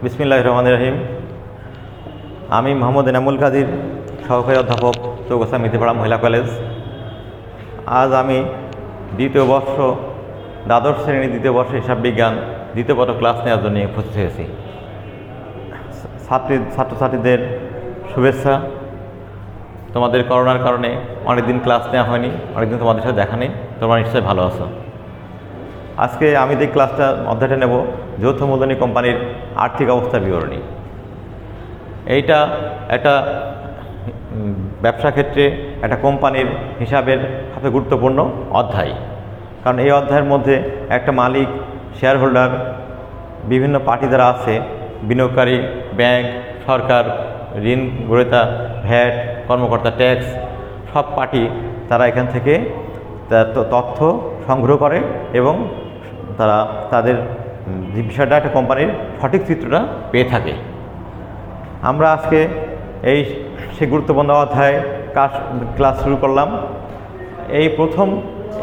বিসমিল্লাহির রহমানির রহিম। আমি মোহাম্মদ এনামুল কাদির, সহকারী অধ্যাপক, চৌগাছা মিতিপাড়া মহিলা কলেজ। আজ আমি দ্বিতীয় বর্ষ দ্বাদশ শ্রেণীর দ্বিতীয় বর্ষ হিসাব বিজ্ঞান দ্বিতীয় পত্র ক্লাস নেওয়ার জন্য উপস্থিত হয়েছি। ছাত্রছাত্রীদের শুভেচ্ছা। তোমাদের করোনার কারণে অনেকদিন ক্লাস নেওয়া হয়নি, অনেকদিন তোমাদের সাথে দেখা নেই, তোমরা নিশ্চয়ই ভালো আছো। আজকে আমি যে অধ্যায়টা নেব যৌথ মূলধনী কোম্পানির আর্থিক অবস্থা বিবরণী। এইটা একটা ব্যবসা ক্ষেত্রে একটা কোম্পানির হিসাবের সবচেয়ে গুরুত্বপূর্ণ অধ্যায়। কারণ এই অধ্যায়ের মধ্যে একটা মালিক, শেয়ার হোল্ডার, বিভিন্ন পার্টি যারা আছে, বিনিয়োগকারী, ব্যাংক, সরকার, ঋণ গ্রহীতা, ভ্যাট, কর্মকর্তা, ট্যাক্স, সব পার্টি তারা এখান থেকে তথ্য সংগ্রহ করে এবং তারা তাদের যে বিষয়টা একটা কোম্পানির সঠিক চিত্রটা পেয়ে থাকে। আমরা আজকে সেই গুরুত্বপূর্ণ অধ্যায় ক্লাস শুরু করলাম। এই প্রথম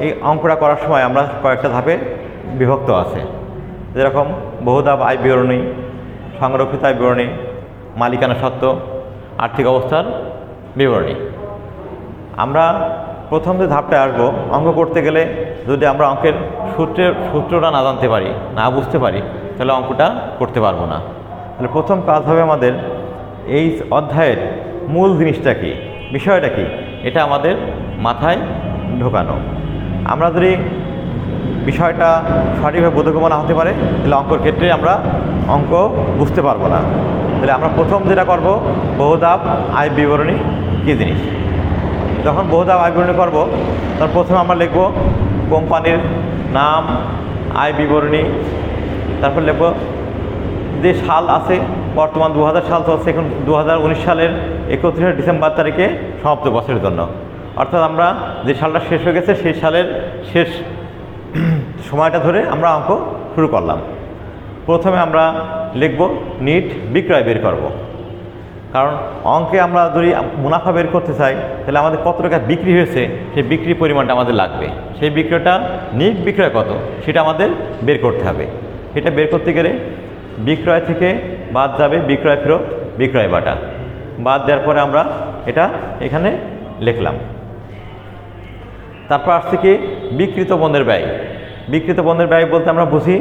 এই অঙ্কটা করার সময় আমরা কয়েকটা ধাপে বিভক্ত আছে, যেরকম বহুধাপ আয় বিবরণী, সংরক্ষিত আয় বিবরণী, মালিকানা সত্ত্ব, আর্থিক অবস্থার বিবরণী। আমরা প্রথম যে ধাপটা আসবো, অঙ্ক করতে গেলে যদি আমরা অঙ্কের সূত্রটা না জানতে পারি, না বুঝতে পারি, তাহলে অঙ্কটা করতে পারবো না। তাহলে প্রথম কাজ হবে আমাদের এই অধ্যায়ের মূল জিনিসটা কি, বিষয়টা কি, এটা আমাদের মাথায় ঢোকানো। আমরা যদি বিষয়টা সঠিকভাবে বোধগম্য না হতে পারে, তাহলে অঙ্কর ক্ষেত্রে আমরা অঙ্ক বুঝতে পারবো না। তাহলে আমরা প্রথম যেটা করব, বহুধাপ আয় বিবরণী কী জিনিস। যখন বহুধাপ আয় বিবরণী করব, তখন প্রথমে আমরা লিখব কোম্পানির নাম, আয় বিবরণী, তারপর লিখব যে সাল আছে, বর্তমান 2000 সাল চলছে, এখন 2019 সালের 31 ডিসেম্বর তারিখে সমাপ্ত বছরের জন্য। অর্থাৎ আমরা যে সালটা শেষ হয়ে গেছে সেই সালের শেষ সময়টা ধরে আমরা অঙ্ক শুরু করলাম। প্রথমে আমরা লিখব নিট বিক্রয় বের করব। কারণ অঙ্কে আমরা যদি মুনাফা বের করতে চাই, তাহলে আমাদের কত টাকা বিক্রি হয়েছে সেই বিক্রির পরিমাণটা আমাদের লাগবে। সেই বিক্রয়টা নিট বিক্রয় কত সেটা আমাদের বের করতে হবে। এটা বের করতে গেলে বিক্রয় থেকে বাদ যাবে বিক্রয় ফেরত, বিক্রয় বাটা। বাদ দেওয়ার পরে আমরা এটা এখানে লিখলাম। তারপর আসছে কি বিক্রিত পণ্যের ব্যয়। বিক্রিত পণ্যের ব্যয় বলতে আমরা বুঝি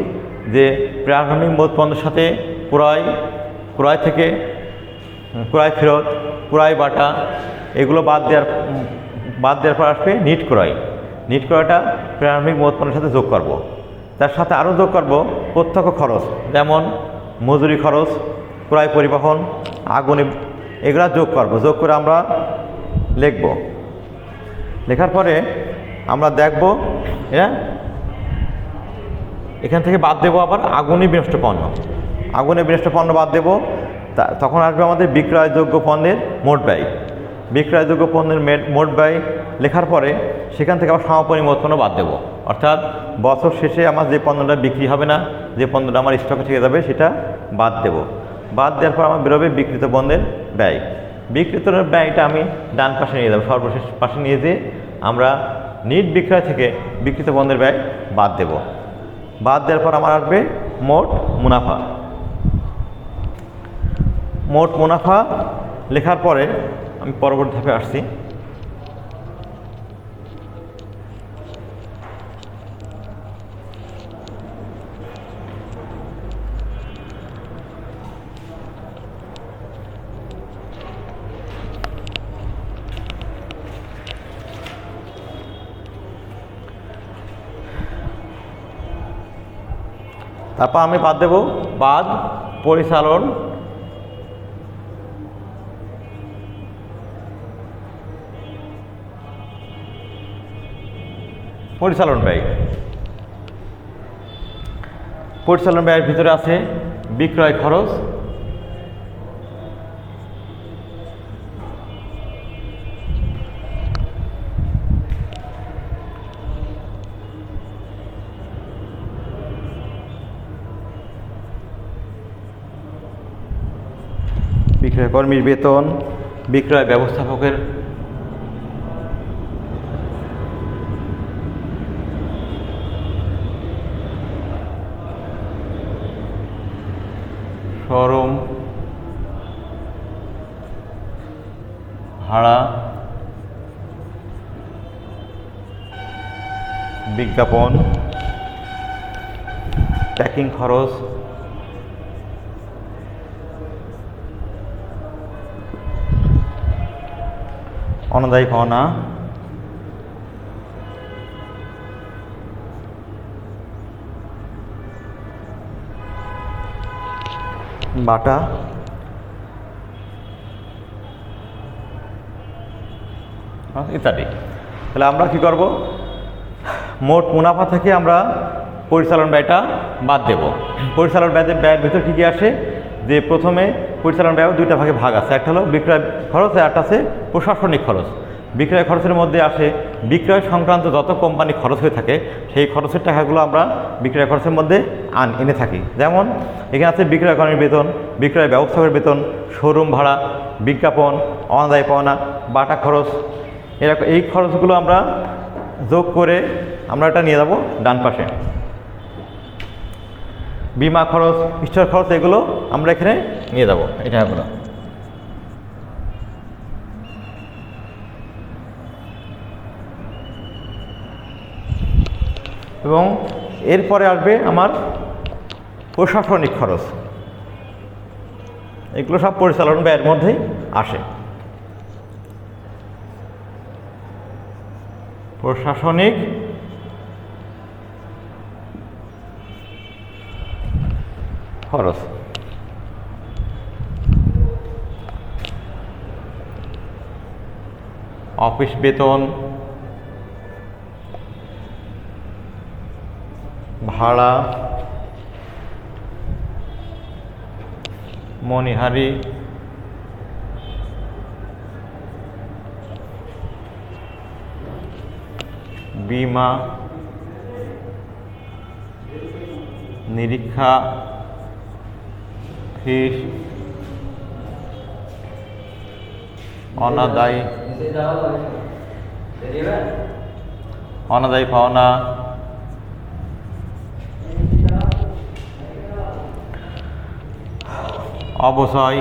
যে প্রারম্ভিক মোট পণ্যের সাথে ক্রয় থেকে ক্রয় ফেরত, ক্রয় বাটা, এগুলো বাদ দেওয়ার পর আসবে নিট ক্রয়। নিট ক্রয়টা প্রারম্ভিক মোট পণ্যের সাথে যোগ করব। তার সাথে আরও যোগ করব প্রত্যক্ষ খরচ, যেমন মজুরি খরচ, ক্রয় পরিবহন, আগুন, এগুলা যোগ করব। যোগ করে আমরা লিখব। লেখার পরে আমরা দেখব এখান থেকে বাদ দেব আবার আগুনে বিনষ্ট পণ্য। আগুনে বিনষ্ট পণ্য বাদ দেব। তখন আসবে আমাদের বিক্রয়যোগ্য পণ্যের মোট ব্যয়। বিক্রয়যোগ্য পণ্যের মোট ব্যয় লেখার পরে সেখান থেকে আবার সমাপনী মোট পণ্য বাদ দেব। অর্থাৎ বছর শেষে আমার যে পণ্যটা বিক্রি হবে না, যে পণ্যটা আমার স্টকে থেকে যাবে, সেটা বাদ দেব। বাদ দেওয়ার পর আমার বেরোবে বিক্রিত পণ্যের ব্যয়। বিক্রিত ব্যয়টা আমি ডান পাশে নিয়ে যাবো, সর্বশেষ পাশে নিয়ে যেয়ে আমরা নিট বিক্রয় থেকে বিক্রিত পণ্যের ব্যয় বাদ দেব। বাদ দেওয়ার পর আমার আসবে মোট মুনাফা। মোট মুনাফা লেখার পরে আমি পরবর্তী ধাপে আসছি। তারপর আমি বাদ দেব পরিচালন ব্যয়। পরিচালন ব্যয়ের ভিতরে আছে বিক্রয় খরচ, বিক্রয় কর্মীর বেতন, বিক্রয় ব্যবস্থাপকের শোরুম ভাড়া, বিজ্ঞাপন, প্যাকিং খরচ, অনাদায়ী পাওনা, বাটা, ইত্যাদি। তাহলে আমরা কি করব, মোট মুনাফা থেকে আমরা পরিচালন ব্যয়টা বাদ দেব। পরিচালন ব্যয়ের ভিতর কী কী আসে, যে প্রথমে পরিচালন ব্যয় দুইটা ভাগে ভাগ আছে, একটা হলো বিক্রয় খরচ আর একটা আছে প্রশাসনিক খরচ। বিক্রয় খরচের মধ্যে আসে বিক্রয় সংক্রান্ত যত কোম্পানি খরচ হয়ে থাকে সেই খরচের টাকাগুলো আমরা বিক্রয় খরচের মধ্যে এনে থাকি। যেমন এখানে আছে বিক্রয় কর্মীর বেতন, বিক্রয় ব্যবস্থাপকের বেতন, শোরুম ভাড়া, বিজ্ঞাপন, অনাদায়ী পাওনা, বাটা খরচ। এরকম এই খরচগুলো আমরা যোগ করে আমরা এটা নিয়ে যাব ডান পাশে। বিমা খরচ, স্টোর খরচ, এগুলো আমরা এখানে নিয়ে যাব এই টাকাগুলো। এবং এরপরে আসবে আমার প্রশাসনিক খরচ, এগুলো সব পরিচালন ব্যয়ের মধ্যেই আসে। প্রশাসনিক খরচ, অফিস বেতন, ভাড়া, মণিহারি, বিমা, নিরীক্ষা, ফিস, অনাদায়ী পাওনা, অবচয়,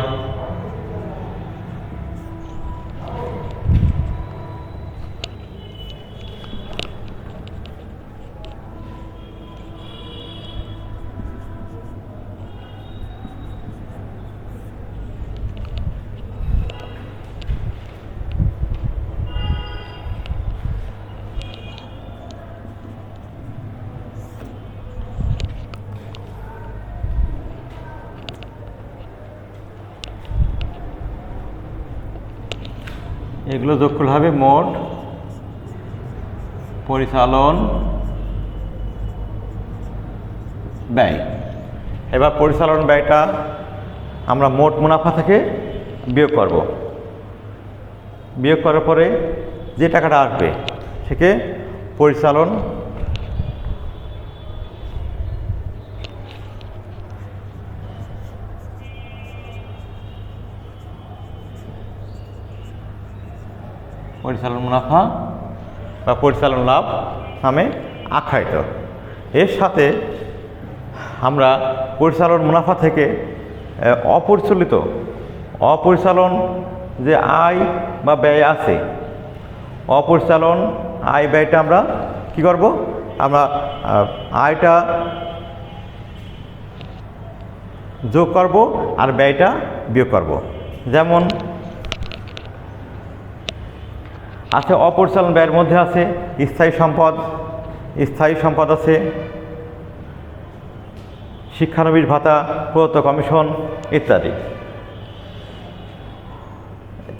এগুলো যোগ করলে হবে মোট পরিচালন ব্যয়। এবার পরিচালন ব্যয়টা আমরা মোট মুনাফা থেকে বিয়োগ করব। বিয়োগ করার পরে যে টাকাটা আসবে সেকে পরিচালন মুনাফা বা পরিচালন লাভ নামে আখ্যায়িত। এর সাথে আমরা পরিচালন মুনাফা থেকে অপরিচালন যে আয় বা ব্যয় আছে, অপরিচালন আয় ব্যয়টা আমরা কি করব, আমরা আয়টা যোগ করব আর ব্যয়টা বিয়োগ করব। যেমন আছে অপরিচালন ব্যয়ের মধ্যে আছে স্থায়ী সম্পদ আছে, শিক্ষানবিশ ভাতা, প্রদত্ত কমিশন ইত্যাদি।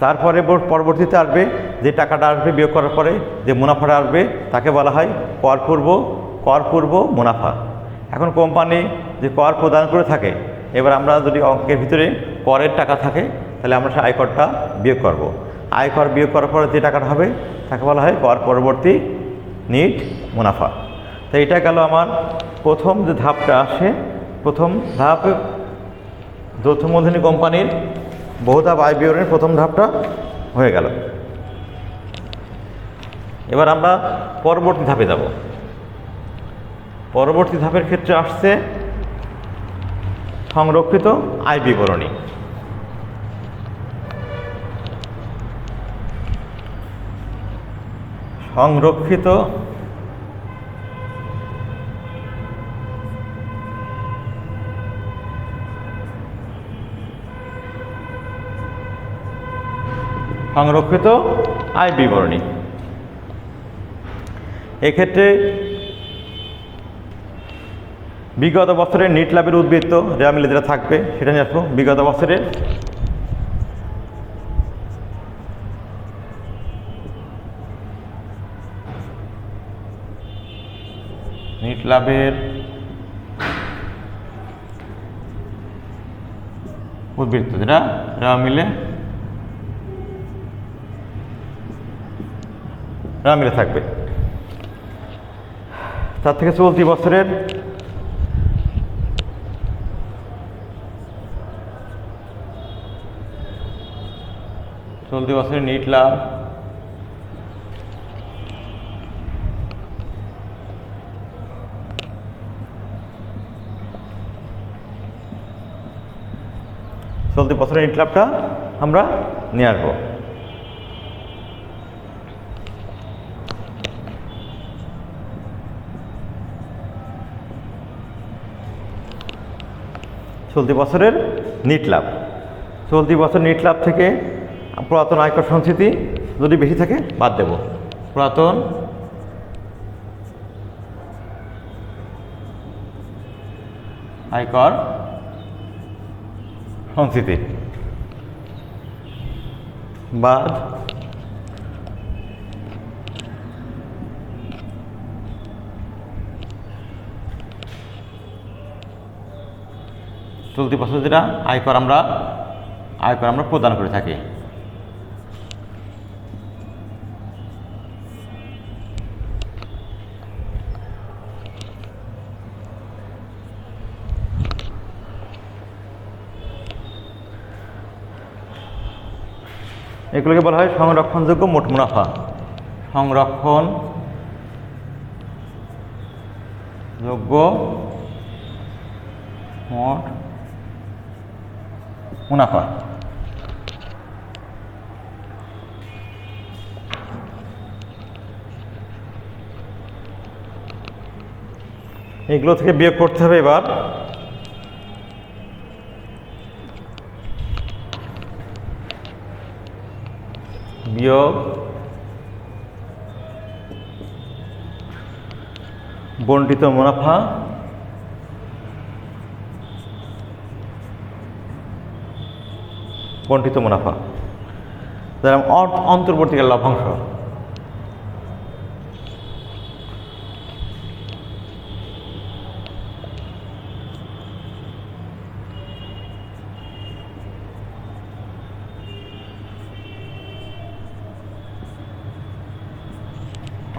তারপরে পরবর্তীতে আসবে যে টাকাটা আসবে বিয়োগ করার পরে যে মুনাফাটা আসবে তাকে বলা হয় করপূর্ব মুনাফা। এখন কোম্পানি যে কর প্রদান করে থাকে, এবার আমরা যদি অঙ্কের ভিতরে করের টাকা থাকে তাহলে আমরা সে আয়করটা বিয়োগ করব। আয়কর বিয়োগ করার পরে যে টাকাটা হবে তাকে বলা হয় কর পরবর্তী নিট মুনাফা। তো এটা গেল আমার প্রথম যে ধাপটা আসে, প্রথম ধাপ যৌথ মূলধনী কোম্পানির বহুধাপ আয় বিবরণীর প্রথম ধাপটা হয়ে গেল। এবার আমরা পরবর্তী ধাপে যাব। পরবর্তী ধাপের ক্ষেত্রে আসছে সংরক্ষিত আয় বিবরণী। সংরক্ষিত সংরক্ষিত আয় বিবরণী। এক্ষেত্রে বিগত বছরের নিট লাভের উদ্বৃত্ত যা মিলে যেটা থাকবে সেটা নিয়ে আসবো। বিগত বছরের নিট লাভের উদ্বৃত্ত যেটা মিলে থাকবে। তার থেকে চলতি বছরের নিট লাভ চলতি বছরের নিট লাভটা আমরা নিয়ে আসবো। চলতি বছরের নিট লাভ, চলতি বছর নিট লাভ থেকে পুরাতন আয়কর সঞ্চিতি যদি বেশি থাকে বাদ দেব। পুরাতন আয়কর সঞ্চিতি বাদ চলতি বছর যেটা আয়কর আমরা প্রদান করে থাকি। এগুলোকে বলা হয় সংরক্ষণযোগ্য মোট মুনাফা। সংরক্ষণযোগ্য মোট মুনাফা। এগুলো থেকে বিয়োগ করতে হবে এবার বিয়োগ বণ্টিত মুনাফা যারা অন্তর্বর্তীকালীন লভ্যাংশ।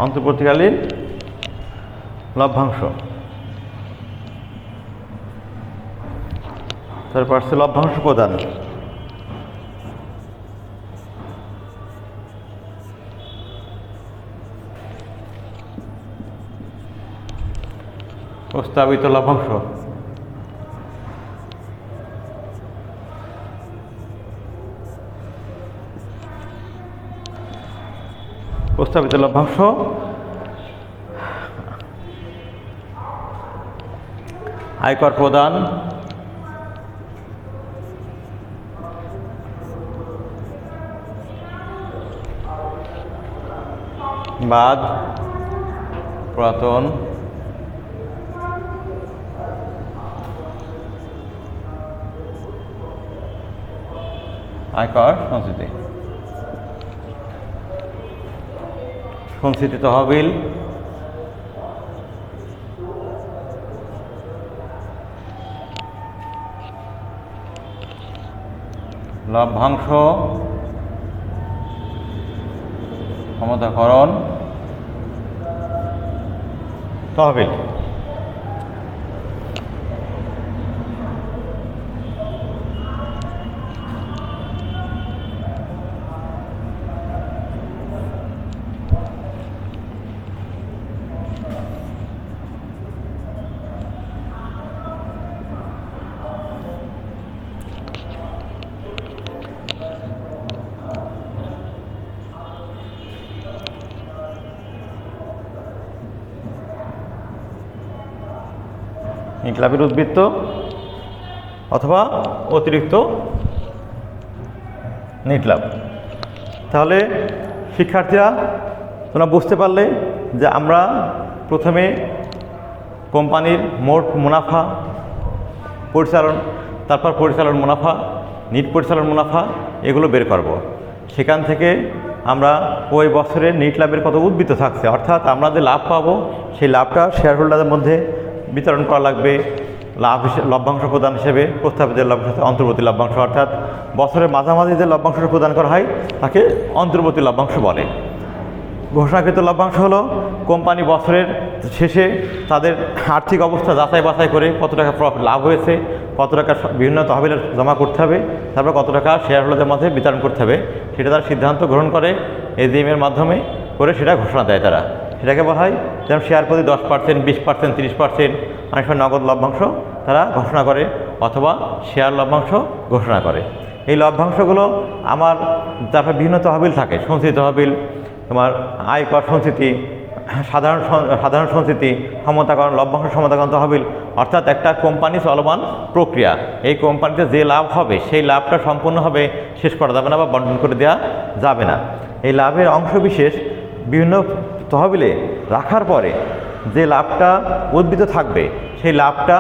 অন্তর্বর্তীকালীন লভ্যাংশ, তারপর আসছে লভ্যাংশ প্রদান। প্রস্তাবিত লভ্যাংশ, প্রস্তাবিত লভ্যাংশ আয়কর প্রদান বাদ পুরাতন আয়কর সঞ্চিতি তহবিল লভ্যাংশ ক্ষমতাকরণ তহবিল। নিট লাভের উদ্বৃত্ত অথবা অতিরিক্ত নিট লাভ। তাহলে শিক্ষার্থীরা তোমরা বুঝতে পারলে যে আমরা প্রথমে কোম্পানির মোট মুনাফা পরিচালন, তারপর পরিচালন মুনাফা, নিট পরিচালন মুনাফা এগুলো বের করব। সেখান থেকে আমরা ওই বছরের নিট লাভের কত উদ্বৃত্ত থাকছে, অর্থাৎ আমরা যে লাভ পাবো সেই লাভটা শেয়ার হোল্ডারদের মধ্যে বিতরণ করা লাগবে। লাভ লভ্যাংশ প্রদান হিসেবে প্রস্তাবিত লভ্যাংশ অন্তর্বর্তী লভ্যাংশ, অর্থাৎ বছরের মাঝামাঝি যে লভ্যাংশটা প্রদান করা হয় তাকে অন্তর্বর্তী লভ্যাংশ বলে। ঘোষণাকৃত লভ্যাংশ হলো কোম্পানি বছরের শেষে তাদের আর্থিক অবস্থা যাচাই বাছাই করে কত টাকা প্রফিট লাভ হয়েছে, কত টাকা বিভিন্ন তহবিলে জমা করতে হবে, তারপর কত টাকা শেয়ার হোল্ডারদের মধ্যে বিতরণ করতে হবে, সেটা তারা সিদ্ধান্ত গ্রহণ করে এজিএমের মাধ্যমে করে সেটা ঘোষণা দেয়। তারা সেটাকে বলা হয় যেমন শেয়ার প্রতি 10%, 20%, 30%, অনেক সময় নগদ লভ্যাংশ তারা ঘোষণা করে অথবা শেয়ার লভ্যাংশ ঘোষণা করে। এই লভ্যাংশগুলো আমার তারপর বিভিন্ন তহবিল থাকে, সঞ্চিত তহবিল, তোমার আয়কর সঞ্চিতি, সাধারণ সঞ্চিতি, ক্ষমতাকরণ, লভ্যাংশ ক্ষমতাকরণ তহবিল, অর্থাৎ একটা কোম্পানি চলমান প্রক্রিয়া। এই কোম্পানিতে যে লাভ হবে সেই লাভটা সম্পূর্ণভাবে শেষ করা যাবে না বা বন্টন করে দেওয়া যাবে না। এই লাভের অংশবিশেষ বিভিন্ন তহবিলে রাখার পরে যে লাভটা উদ্বৃত্ত থাকবে সেই লাভটা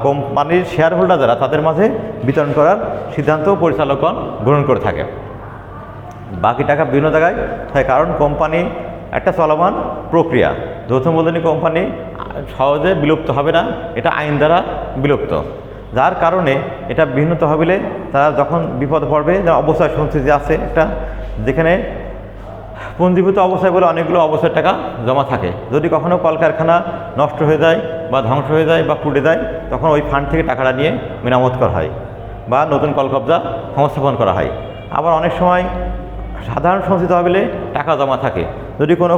কোম্পানির শেয়ার হোল্ডার যারা তাদের মাঝে বিতরণ করার সিদ্ধান্ত পরিচালকগণ গ্রহণ করে থাকে। বাকি টাকা বিভিন্ন জায়গায় হয়, কারণ কোম্পানি একটা চলমান প্রক্রিয়া। যৌথ মূলধনী কোম্পানি সহজে বিলুপ্ত হবে না, এটা আইন দ্বারা বিলুপ্ত, যার কারণে এটা বিভিন্ন তহবিলে তারা যখন বিপদে পড়বে, যেমন অবসর সঞ্চিতি আছে একটা, যেখানে পুঞ্জীভূত অবস্থায় বলে অনেকগুলো অবসরের টাকা জমা থাকে। যদি কখনও কলকারখানা নষ্ট হয়ে যায় বা ধ্বংস হয়ে যায় বা পুড়ে যায়, তখন ওই ফান্ড থেকে টাকাটা নিয়ে মেরামত করা হয় বা নতুন কলকব্জা সংস্থাপন করা হয়। আবার অনেক সময় সাধারণ সঞ্চিত তহবিলে টাকা জমা থাকে। যদি কোনো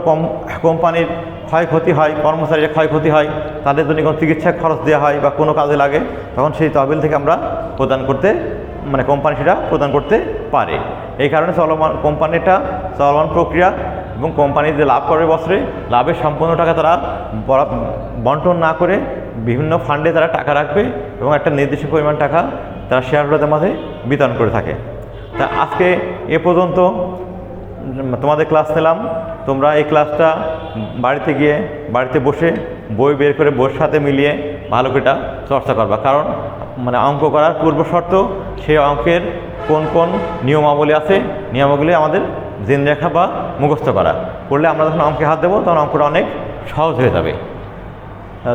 কোম্পানির ক্ষয়ক্ষতি হয়, কর্মচারীর ক্ষয়ক্ষতি হয়, তাদের জন্য কোনো চিকিৎসা খরচ দেওয়া হয় বা কোনো কাজে লাগে, তখন সেই তহবিল থেকে আমরা প্রদান করতে কোম্পানি সেটা প্রদান করতে পারে। এই কারণে কোম্পানিটা চলমান প্রক্রিয়া এবং কোম্পানি যে লাভ করবে বছরে লাভের সম্পূর্ণ টাকা তারা বন্টন না করে বিভিন্ন ফান্ডে তারা টাকা রাখবে এবং একটা নির্দিষ্ট পরিমাণ টাকা তারা শেয়ার হোল্ডারদের মাঝে বিতরণ করে থাকে। তা আজকে এ পর্যন্ত তোমাদের ক্লাস নিলাম। তোমরা এই ক্লাসটা বাড়িতে গিয়ে বাড়িতে বসে বই বের করে বইয়ের সাথে মিলিয়ে ভালো করে এটা চর্চা করবা, কারণ অঙ্ক করার পূর্ব শর্ত সেই অঙ্কের কোন কোন নিয়মাবলী আছে, নিয়মাবলী আমাদের জেনে রাখা বা মুখস্থ করা, করলে আমরা যখন অঙ্কে হাত দেবো তখন অঙ্কটা অনেক সহজ হয়ে যাবে।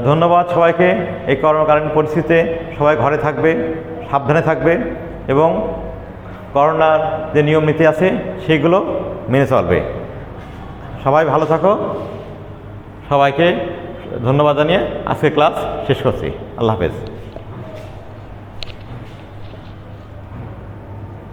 ধন্যবাদ সবাইকে। এই করোনাকালীন পরিস্থিতিতে সবাই ঘরে থাকবে, সাবধানে থাকবে এবং করোনার যে নিয়ম নীতি আছে সেইগুলো মেনে চলবে। সবাই ভালো থাকো। সবাইকে ধন্যবাদ জানিয়ে আজকে ক্লাস শেষ করছি। আল্লাহ হাফেজ।